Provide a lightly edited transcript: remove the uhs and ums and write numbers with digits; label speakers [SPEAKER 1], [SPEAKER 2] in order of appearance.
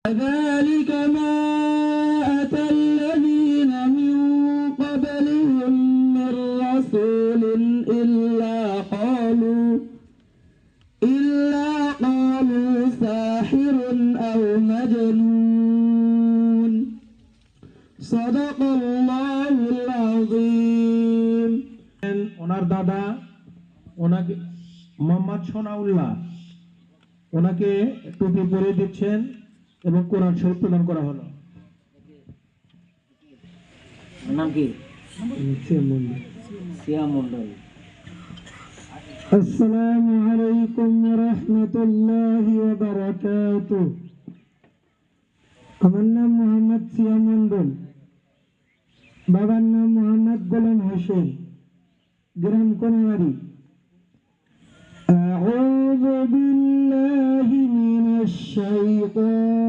[SPEAKER 1] ذلك ما أتى الذين من قبلهم من رسول إلا قالوا ساحر أو مجنون صدق الله العظيم.
[SPEAKER 2] ওনার দাদা ওনাকে মোহাম্মদ সোনাউল্লাহ ওনাকে টুপি পরিয়ে দিচ্ছেন এবং কোরআন শরীফ প্রদান করা হলো।
[SPEAKER 3] নাম কি? সিয়া মন্ডল।
[SPEAKER 1] আসসালামু আলাইকুম ওয়া রাহমাতুল্লাহি ওয়া বারাকাতুহু। আমার নাম মোহাম্মদ সিয়া মন্ডল, বাবার নাম মোহাম্মদ গোলাম হোসেন, গ্রাম কোনাবাড়ি। আউযু বিল্লাহি মিনাশ শাইতানির